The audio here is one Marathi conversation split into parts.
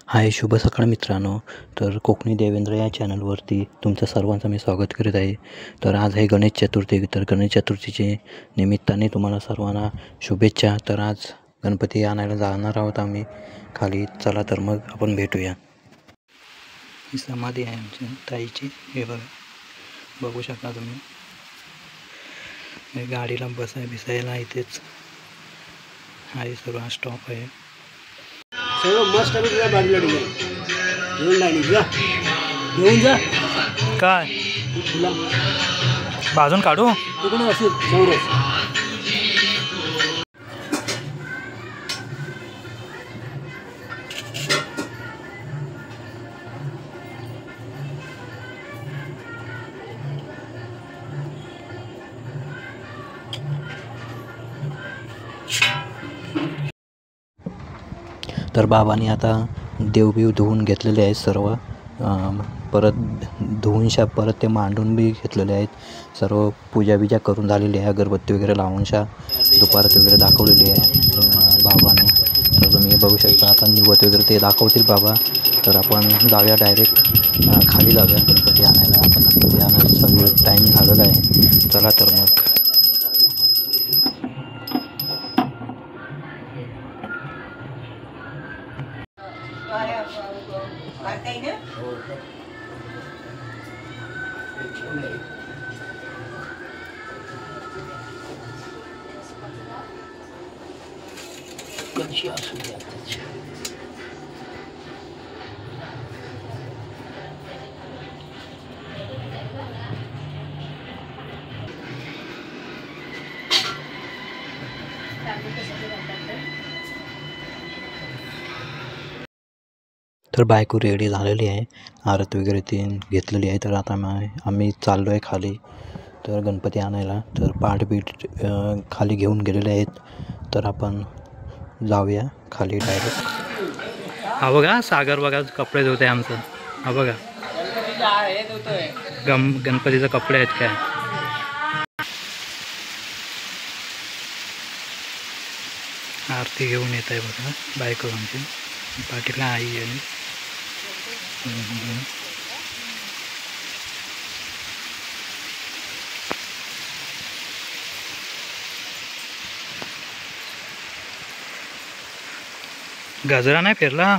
हाय, शुभ सकाळ मित्रांनो. तर कोकणी देवेंद्र या चॅनलवरती तुमचं सर्वांचं मी स्वागत करीत आहे. तर आज आहे गणेश चतुर्थी. तर गणेश चतुर्थीचे निमित्ताने तुम्हाला सर्वांना शुभेच्छा. तर आज गणपती आणायला जाणार आहोत आम्ही खाली. चला तर मग आपण भेटूया. ही समाधी आहे आमच्या ताईची. हे बघू शकता तुम्ही. गाडीला बिसायला इथेच आहे. सर्व स्टॉप आहे. सर्व मस्त आहे. तुला बाजूला घेऊन जा काय तुला बाजून काढू तिकडे असेल समोरच. तर बाबांनी आता देवबीव धुवून घेतलेले आहेत सर्व. परत धुवूनशा परत ते मांडून बी घेतलेले आहेत. सर्व पूजा करून झालेली आहे. अगरबत्ती वगैरे लावूनशा दुपारात वगैरे दाखवलेली आहे बाबाने. तर तुम्ही बघू शकता. आता निवत वगैरे ते दाखवतील बाबा. तर आपण जाऊया डायरेक्ट खाली जाऊया गणपती आणायला. आता गणपती आणायला सगळं टाईम झालेला आहे. चला तर मग. तर बायको रेडी झालेली आहे. आरती वगैरे ती घेतलेली आहे. तर आता आम्ही चाललो आहे खाली तर गणपती आणायला. तर पाठबीठ खाली घेऊन गेलेले आहेत. तर आपण जाऊया खाली डायरेक्ट. हा बघा सागर बघा कपडे धुते आमचं. हा बघा गणपतीचे कपडे आहेत काय. आरती घेऊन येत आहे बघा बायको आमची. पाठीला आई आहे. गजरा नाही फिरला.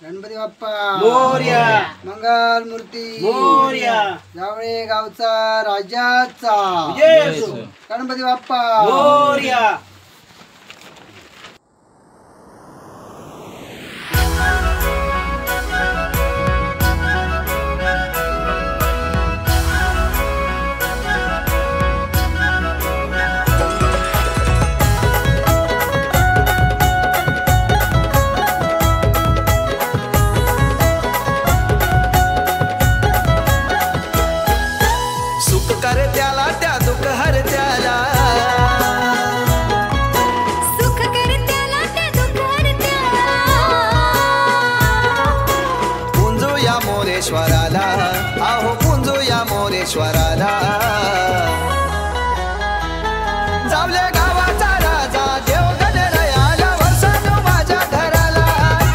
गणपती बाप्पा मोरया. मंगल मूर्ती मोरया. जावळे गावचा राजाचा गणपती बाप्पा मोरया. मोरेश्वराला आहो पुंजूया मोरेश्वराला. जावले गावाचा राजा देव गणरायाला वर्षानो माझ्या घराला.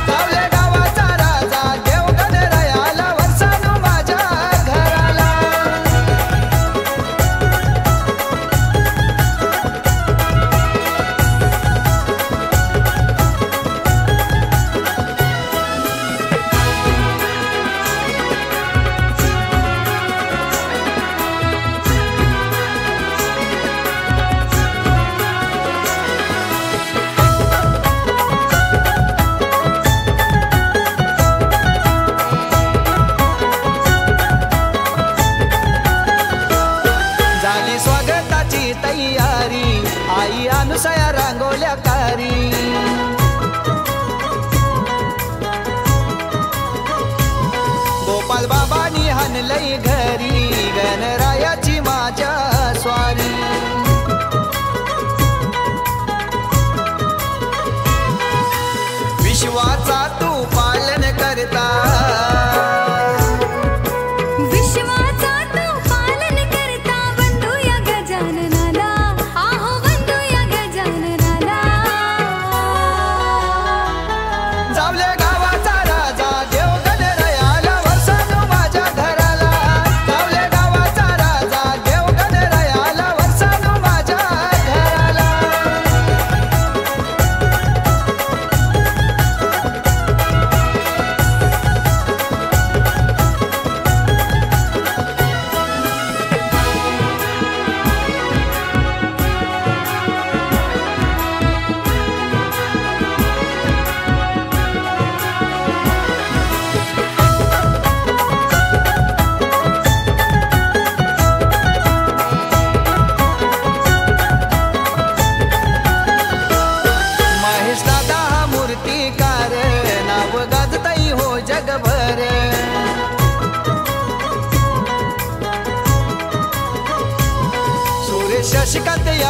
जावले गावाचा राजा देव गणरायाला वर्षानो माझ्या घराला. आई अनुसया रांगोल्या कारी. गोपाल बाबांनी हाणलंय घरी गणरायाची माझ्या स्वारी.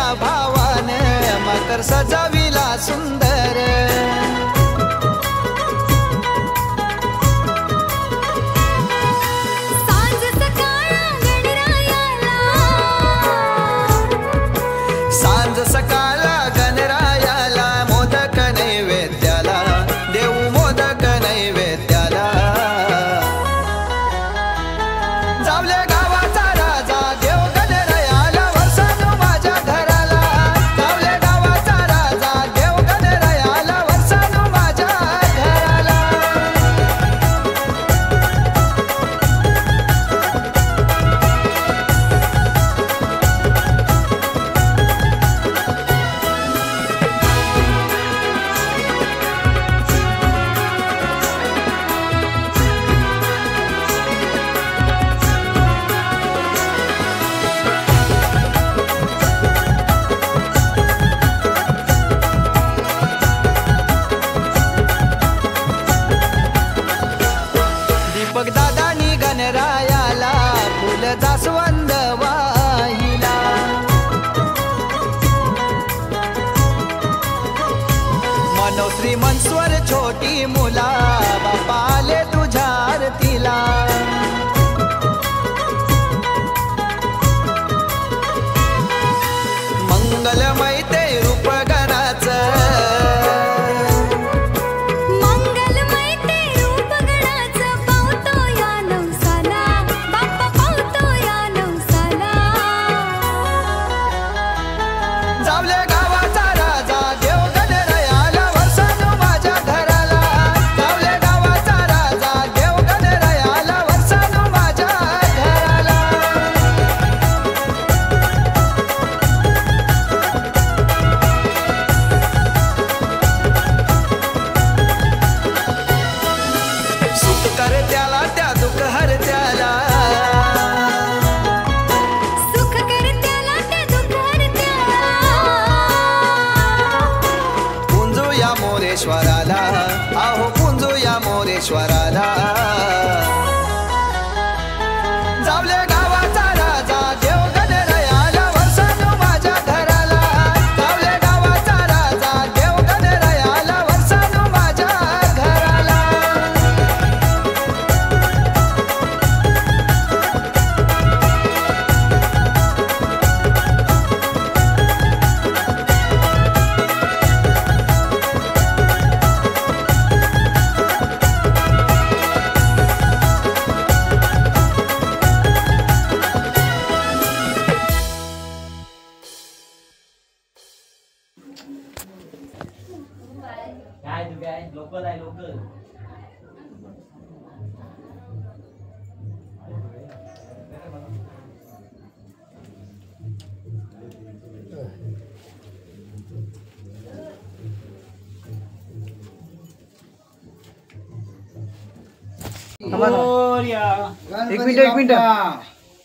या भावाने मकर सजाविला सुंदर सांज सकाळ गणरायाला मोदक नैवेद्याला देऊ मोदक नैवेद्याला जावले गावाचा राजा देव गणरायाला वर्षानु माझ्या घराला जावले गावाचा राजा देव गणरायाला वर्षानु माझ्या घराला दीपक दादानी गणरायाला फुल जास्वंद वाहिला मनोश्री मनस्वर छोटी मुला बापा आले तुझ्या आरतीला मंगलमय ते रूप गणाचं जावले गावाचा राजा देव गणरायाला वर्षानु माझ्या घराला जावले गावाचा राजा देव गणरायाला वर्षानु माझ्या घराला सुख कर त्याला त्या दुःख हर त्याला पुंजूया मोरेश्वराला आहो पुंजूया मोरेश्वराला जावले गावाचा राजा देव गणरायाला वर्षानु माझ्या घराला जावले गावाचा राजा देव गणरायाला वर्षानु माझ्या घराला गणपती बाप्पा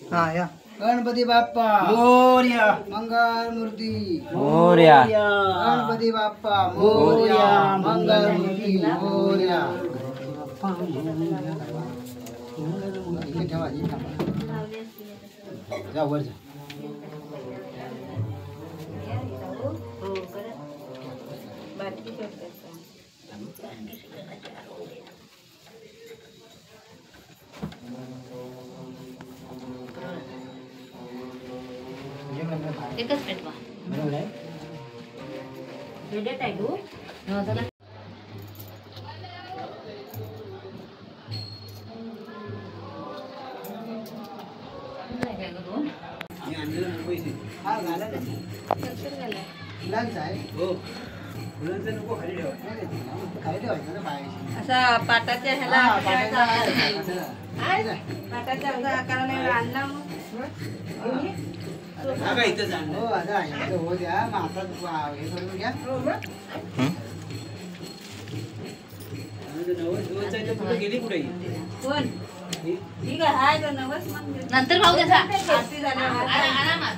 हा या गणपती बाप्पा मोरया मंगल मूर्ती मोरया गणपती बाप्पा मोरया मंगल मूर्ती मोरया जा वर जा एकच पेटवा बरोबर आहे रेडी आहे तू हो चला नाही काय करू मी आणलं पैसे हा झाला ना सक्सेस झाला मुलांचा आहे हो मुलांचा नको खाली ठेवा खाली ठेवायचं ना बाहेर असा पाटाच्या ह्याला पाटाच्या आकाराने आणला मग हो आता हो द्या मग आता हे करून घ्या कोण ठीक आहे हाय तो नवस नंतर भाऊ त्याचा आरती झाल्यावर आरामात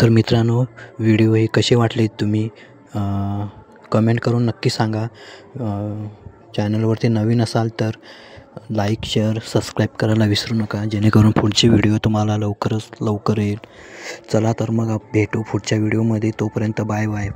तर मित्रांनो, व्हिडिओ हे कसे वाटले तुम्ही कमेंट करून नक्की सांगा. चॅनलवरती नवीन असाल तर लाईक, शेअर, सबस्क्राईब करायला विसरू नका, जेणेकरून पुढची व्हिडिओ तुम्हाला लवकरच लवकर येईल. चला तर मग भेटू पुढच्या व्हिडिओमध्ये. तोपर्यंत बाय बाय.